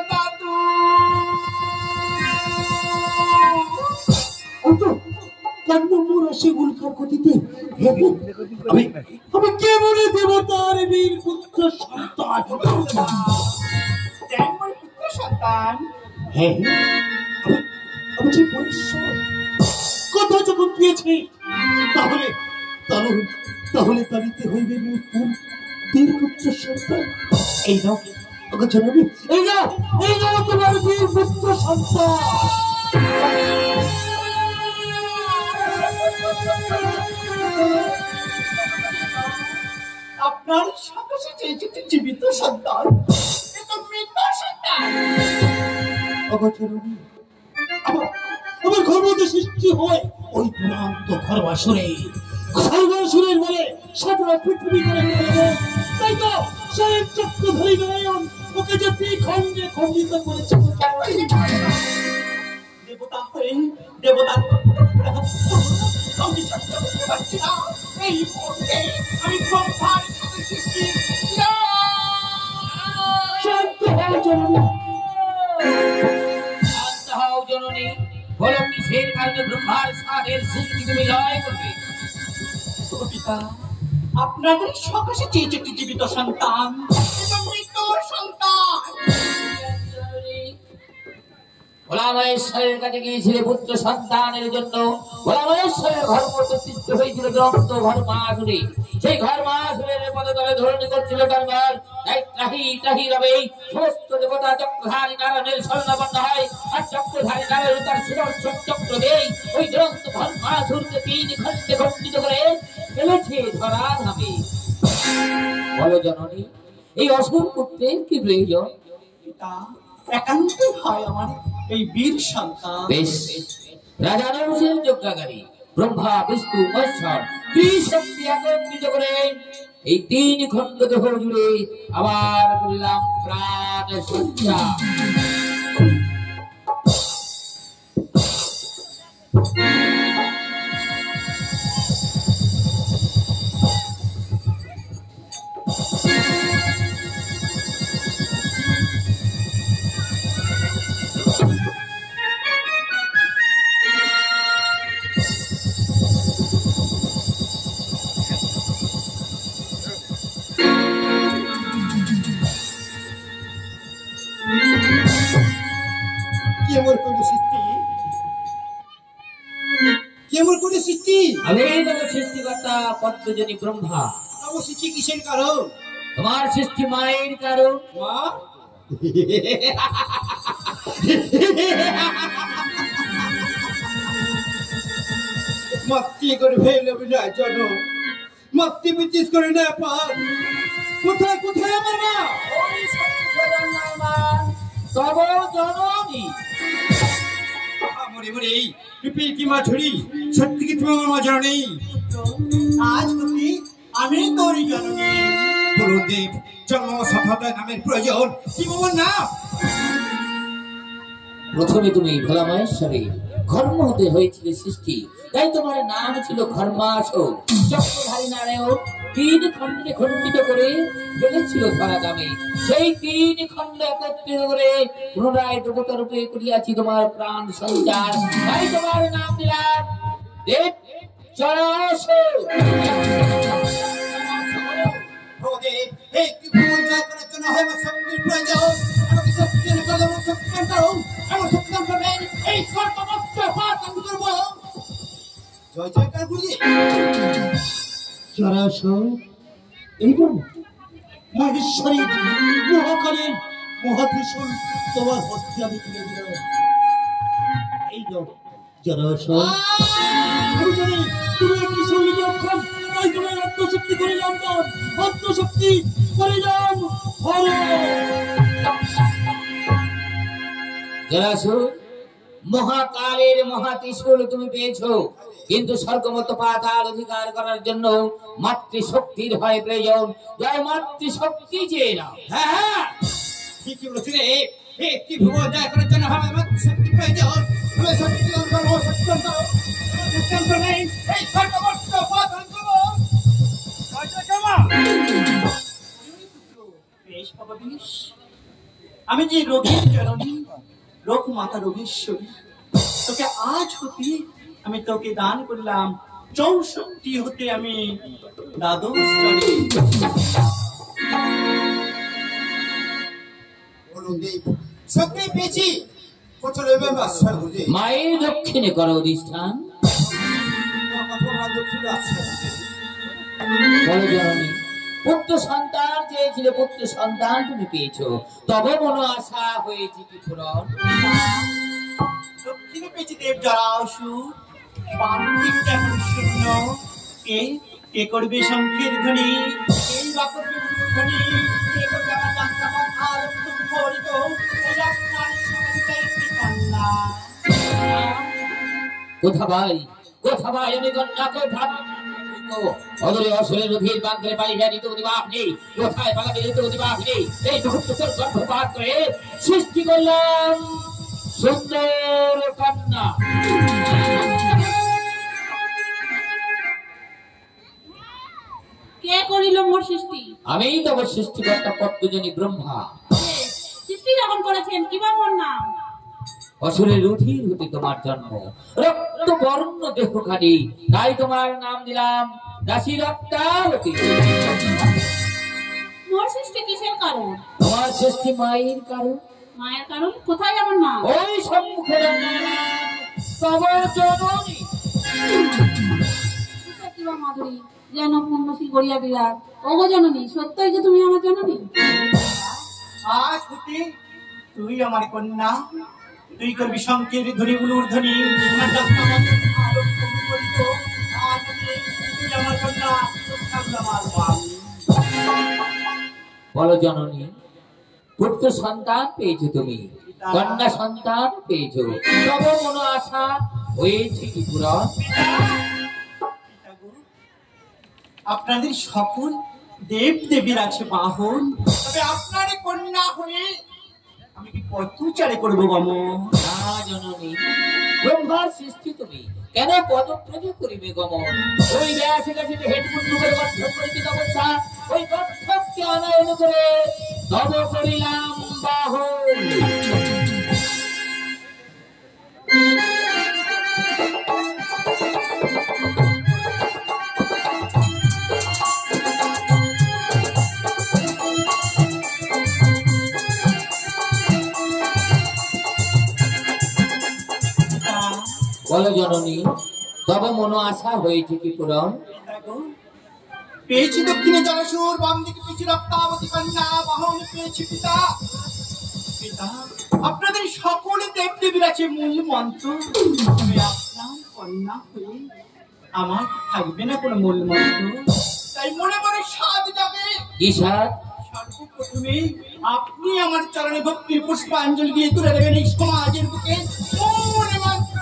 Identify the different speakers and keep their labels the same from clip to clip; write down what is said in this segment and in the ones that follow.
Speaker 1: দাদু
Speaker 2: কন্নমূল সেগুলকার গতিতে আমি কেবল দেবতার বীর পুত্র সন্তান।
Speaker 1: সন্তান
Speaker 2: হ্যাঁ, আমি যে পরিশ্রম কথা যখন পেয়েছি তাহলে তাহলে তাহলে তাড়িতে হইবে নতুন বীর পুত্র সন্তান। এই নাও জননী, এই নাও তোমার বীর পুত্র সন্তান।
Speaker 1: আপনার সকাশে চেয়েছে জীবিত সন্তান, এটা মৃত সন্তান।
Speaker 2: আমার ঘরমধ্যে সৃষ্টি হয় ওই দুরন্ত খরবাসুরের বলে সারা পৃথিবী করে ফেলবে। তাই তো সেই চক্রধারী নারায়ণ ওকে যে খণ্ডে খণ্ডিত করেছে।
Speaker 1: দেবতা হয়ে দেবতার আমি ব্রহ্মার সৃষ্টি।
Speaker 2: শান্ত হও জননী,
Speaker 3: শান্ত হও জননী। বলো কিসের কারণে ব্রহ্মার সাথের সৃষ্টি তুমি লয় করবে?
Speaker 1: পিতা, আপনাদের সকাশে চেয়েছে একটি জীবিত সন্তান, এটা মৃত সন্তান।
Speaker 3: ভোলা মহেশ্বরের কাছে গিয়েছিলে পুত্র সন্তানের জন্য। ভোলা মহেশ্বরের ঘর প্রতিষ্ঠিত হয়েছিল দুরন্ত ঘর্মাসুরে। সেই ঘর্মাসুরের পদতলে ধরণী করছিল দরবার। তাই ত্রাহি ত্রাহি রবে সমস্ত দেবতা চক্রধারী নারায়ণের স্বর্ণবর্ণ হয়। আর চক্রধারী নারায়ণ তার সুদর্শন চক্র দেই ওই দুরন্ত ঘর্মাসুরকে 3 খণ্ডে খণ্ডিত করে ফেলেছে ধরাধামে। বলো জননী, এই অসুর পুত্রের কি প্রয়োজন?
Speaker 1: পিতা, একান্তই হয় আমার এই বীর সন্তান।
Speaker 3: বেশ, রাজা নরসেন যজ্ঞাগারী ব্রহ্মা বিষ্ণু মহেশ্বর ত্রিশক্তি একত্রিত করে এই 3 খণ্ড দেহ জুড়ে আবার করলাম প্রাণ সজ্জা।
Speaker 2: কেমন করে সৃষ্টি?
Speaker 3: আমি তোমার সৃষ্টিকর্তা পদ্মজনী ব্রহ্মা।
Speaker 2: আমার সৃষ্টি কিসের কারণ?
Speaker 3: তোমার সৃষ্টি মায়ের কারণ।
Speaker 2: মা মাতৃ করে ফেলে বিনা জন মাতৃ বিচিস করে না পার। কোথায় কোথায় আমার মা?
Speaker 3: ওই সংশোধন মা তব জননী।
Speaker 2: মরে মরে পিপি কি মা ছড়ি সত্যি কি তুমি আমার মা জানো নেই?
Speaker 1: আজ অবধি আমি তোরই জননী।
Speaker 2: গুরুদেব জন্ম সফলতা নামের প্রয়োজন কি বলবো না?
Speaker 3: প্রথমে তুমি ভোলা মহেশ্বরে ঘর্ম হতে হয়েছিল সৃষ্টি, তাই তোমার নাম ছিল ঘর্মাসুর। চক্রধারী নারায়ণ 3 খণ্ডে খণ্ডিত করে ফেলেছিল ধরাধামে। সেই 3 খণ্ড একত্রিত করে পুনরায় দেবতা রূপে করিয়াছি তোমার প্রাণ সঞ্চার। তাই তোমার নাম দিলাম দেব চরাসুর।
Speaker 2: গুরুদেব এই কি ভুল যা করার জন্য হয় আমার শক্তির প্রয়োজন। আমাকে শক্তি এনে করো, আমার শক্তি দান করো, আমার শক্তি দান করবেন। এই সর্বমস্ত পাপ আমি করবো। জয় জয়কার গুরুদেব। চরাসুর এবং মহেশ্বরী মহাকালের মহাত্রিশূল তোমার হস্তে আমি তুলে দিলাম। এই নাও চরাসুর। আমি জানি তুমি একটি শৈলী অক্ষম, তাই তোমার আত্মশক্তি করিলাম দান। আত্মশক্তি করিলাম
Speaker 3: চরাসুর, মহাকালের মহাত্রিশূল তুমি পেয়েছো, কিন্তু স্বর্গমত পাতাল অধিকার করার জন্য মাতৃশক্তির হয় প্রয়োজন। জয় মাতৃশক্তি চেয়ে নাও।
Speaker 2: হ্যাঁ হ্যাঁ ঠিকই বলেছি রে। একটি ভুবন জয় করার জন্য আমার শক্তি প্রয়োজন। আমি শক্তি দান করবো, শক্তি দান করো, শক্তি দান করবেন। এই সর্বমস্ত পাতাল করবো। জয় জয় কামা।
Speaker 1: বেশ ভবাবিশ, আমি যে রোগীর জননী, রোগ মাতা রোগেশ্বরী, তোকে আজ হতে আমি তোকে দান করলাম 64 হতে আমি দ্বাদশ স্তরে।
Speaker 2: বলুন দেব, সত্যি পেয়েছি কোথাও এবার আশ্বাস বুঝে
Speaker 3: মায়ের দক্ষিণে করো অধিষ্ঠান।
Speaker 2: দক্ষিণে আশ্বাস
Speaker 3: বলো জননী, পুত্র সন্তান চেয়েছিলে, পুত্র সন্তান তুমি পেয়েছো, তবে মনো আশা হয়েছে কি পূরণ?
Speaker 1: দক্ষিণে পেয়েছি দেব জরাসুর, বাম দিকটা এখন শূন্য। কে করবে শঙ্খের ধ্বনি, এই বা করবে ধ্বনি, কে করবে আমার যাত্রা পথার মুখরিত, এই আপনার সঙ্গে একটি কন্যা।
Speaker 3: কোথা ভাই, কোথা ভাই, আমি কন্যা কোথা? অদরে অসুরের রোধীর বাঁধলে পালিয়ে নিতে দিবাহ নেই, কোথায় পালাবে নিতে দিবাহ নেই। এই মুহূর্তের গর্ভপাত করে সৃষ্টি করলাম সুন্দর কন্যা।
Speaker 4: কে করিল মোর সৃষ্টি?
Speaker 3: আমি তব সৃষ্টিকর্তা পদ্মজনী ব্রহ্মা।
Speaker 4: সৃষ্টি যখন করেছেন কিবা মোর নাম?
Speaker 3: অসুরের রুধির হতে তোমার জন্ম, রক্ত বর্ণ দেহখানি, তাই তোমার নাম দিলাম দাসী রক্তাবতী।
Speaker 4: মোর সৃষ্টি কিসের কারণ?
Speaker 3: তোমার সৃষ্টি মায়ের কারণ।
Speaker 4: মায়ের কারণ? কোথায় আমার মা?
Speaker 3: ওই সম্মুখে তব জননী।
Speaker 4: কিবা মাধুরী যেন পূর্ণশী গড়িয়া বিরাট। ওগো জননী, সত্যই যে তুমি আমার জননী?
Speaker 1: আজ হতে তুই আমার কন্যা, তুই করবি শঙ্খের ধ্বনি, উলুর ধ্বনি, আমার যাত্রা পথার মুখরিত। আজ হতে তুই আমার কন্যা, তোর আমার স্বামী।
Speaker 3: বলো জননী, পুত্র সন্তান পেয়েছো তুমি, কন্যা সন্তান পেয়েছো, তব মনো আশা হয়েছে কি পূরণ?
Speaker 1: আপনাদের সকল দেব দেবীর আছে বাহন, তবে আপনার কন্যা হয়ে আমি কি পদচারে করবো গমন?
Speaker 3: না জননী, ব্রহ্মার সৃষ্টি তুমি, কেন পদব্রজ করিবে গমন? ওই ব্যাসে কাছে হেডফুট করে গঠন করেছে তপস্যা, ওই গঠনকে আনয়ন করে তব করিলাম বাহন। বলো জননী, তব মনো আশা হয়েছে কি পূরণ?
Speaker 1: পেয়েছি দক্ষিণে জলসুর, বাম দিকে পেয়েছি রক্তাবতী কন্যা, বাহন পেয়েছি পিতা। পিতা, আপনাদের সকল দেব দেবীর আছে মূল মন্ত্র, তবে আপনার কন্যা হয়ে আমার থাকবে না কোনো মূল মন্ত্র, তাই মনে মনে সাধ যাবে।
Speaker 3: কি সাথ?
Speaker 1: সর্বপ্রথমে আপনি আমার চরণে ভক্তির পুষ্পাঞ্জলি দিয়ে তুলে দেবেন এই সমাজের বুকে মূল মন্ত্র।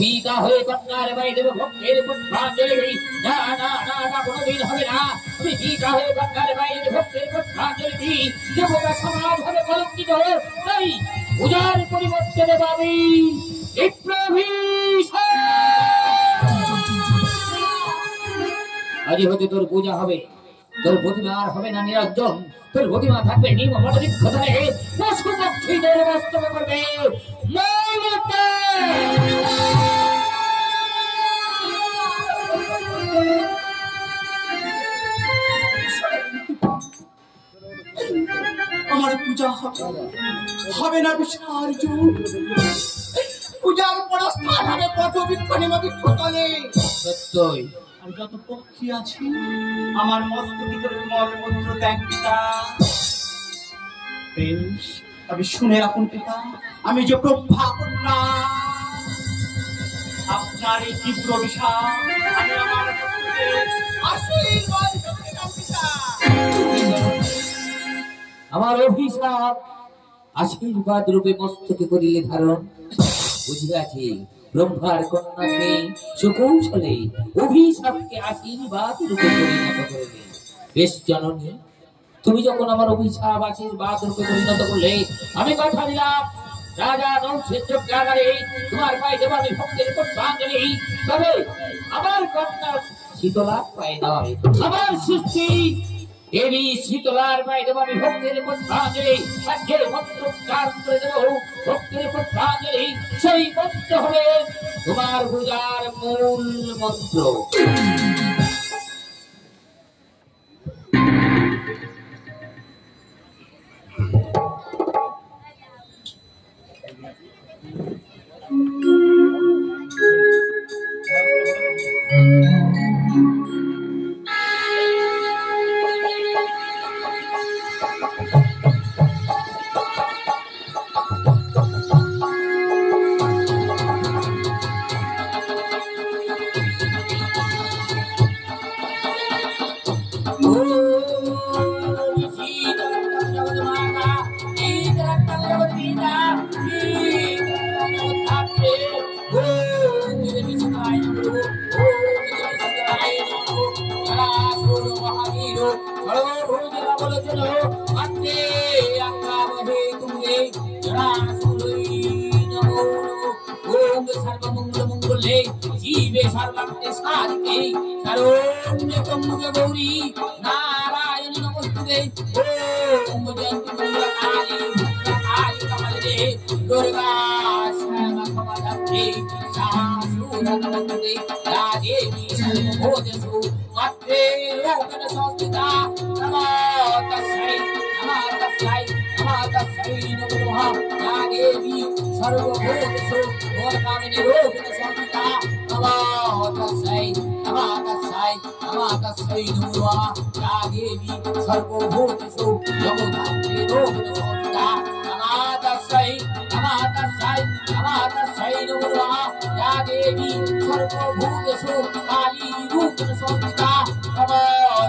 Speaker 3: পিতা হয়ে কন্যার বাড়ি দেব ভক্তের পুষ্পাঞ্জলি। না না না না, কোনোদিন হবে না। তুমি পিতা হয়ে কন্যার বাড়ি দেব ভক্তের পুষ্পাঞ্জলি, দেবতা সমাজ হবে কলঙ্কিত। তাই পূজার পরিবর্তে দেব আমি আজ হতে তোর পূজা হবে, তোর প্রতিমা আর হবে না নিরঞ্জন, তোর প্রতিমা থাকবে নির্মমলিক খোদারে, পশু পক্ষীদের বাস্তব করবে মৌলতা।
Speaker 1: আমার পূজা হবে না বিসর্জ, পূজার বড় স্থান হবে পটবৃক্ষ নিমবৃক্ষ তলে।
Speaker 3: সত্যই
Speaker 1: আর যত পক্ষী আছে আমার মস্তকে করে মলমূত্র ত্যাগ পিতা। বেশ, তবে শুনে রাখুন পিতা, আমি যে প্রভা কন্যা, আপনার এই তীব্র বিষাদ আমি আমার পুত্রকে আশীর্বাদ করলাম পিতা।
Speaker 3: আমার অভিশাপ আশীর্বাদ রূপে মস্তকে করিলে ধারণ। বুঝিয়াছি ব্রহ্মার কন্যাকে সুকৌশলে অভিশাপকে আশীর্বাদ রূপে পরিণত করবে। বেশ জননী, তুমি যখন আমার অভিশাপ আশীর্বাদ রূপে পরিণত করলে, আমি কথা দিলাম রাজা নৌসের যজ্ঞাগারে তোমার পায়ে দেব আমি ভক্তের পুষ্পাঞ্জলি। তবে আমার কন্যার শীতলার পায়ে দেওয়া হবে। আমার সৃষ্টি দেবী শীতলার পায়ে দেবো আমি ভক্তের পুষ্পাঞ্জলি, আজকের মন্ত্র উচ্চারণ করে দেবো ভক্তের পুষ্পাঞ্জলি। সেই মন্ত্র হবে তোমার পূজার মূল মন্ত্র। जीवे सर्वांते साधिके शरण्यकमुगे गौरी नारायण नमोस्तुते ओम जयंती मंगलकाली भद्रकाली कमलदे दुर्गा क्षमा कमलदे शासूर नमोस्तुते या देवी सर्वभूतेषु मत्ते रूपेण संस्थिता नमो तस्मै नमः तस्मै नमः तस्मै नमो नमः या देवी सर्वभूतेषु मोदकामिनी रूपेण संस्थिता नमो तस्मै नमः तस्मै नमः तस्मै नमो नमः या देवी सर्वभूतेषु मोदकामिनी रूपेण संस्थिता नमः तस्मै नमः तस्मै नमः तस्मै नमो नमः या देवी सर्वभूतेषु काली रूपेण संस्थिता नमो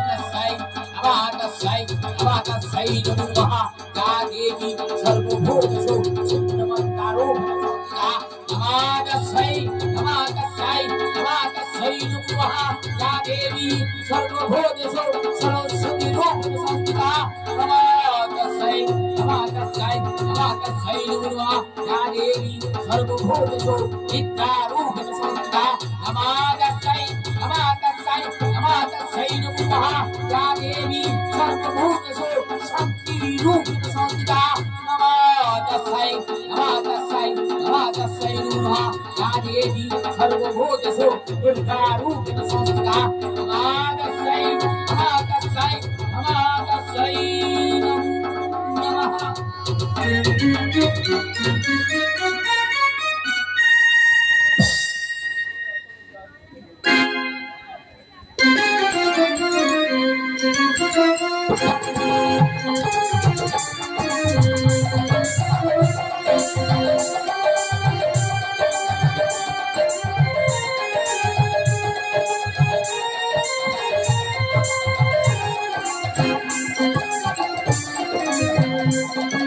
Speaker 3: तस्मै नमः तस्मै नमः तस्मै नमो नमः या देवी सर्वभूतेषु चिन्मयरूपेण संस्थिता नमः तस्मै नमः तस्मै नमः तस्मै नमो नमः या देवी सर्वभूतेषु सरस्वती रूपेण संस्थिता नमः तस्मै नमः तस्मै नमः तस्मै नमो नमः या देवी सर्वभूतेषु विद्या रूपेण संस्थिता नमः तस्मै नमः तस्मै नमः तस्मै नमो नमः या देवी सर्वभूतेषु शक्ति रूपेण संस्थिता नमः तस्मै नमः तस्मै नमः तस्मै नमो नमः या देवी सर्वभूतेषु दुर्गा रूपेण संस्थिता नमः तस्मै नमः तस्मै नमः तस्मै नमो नमः।
Speaker 5: Thank you.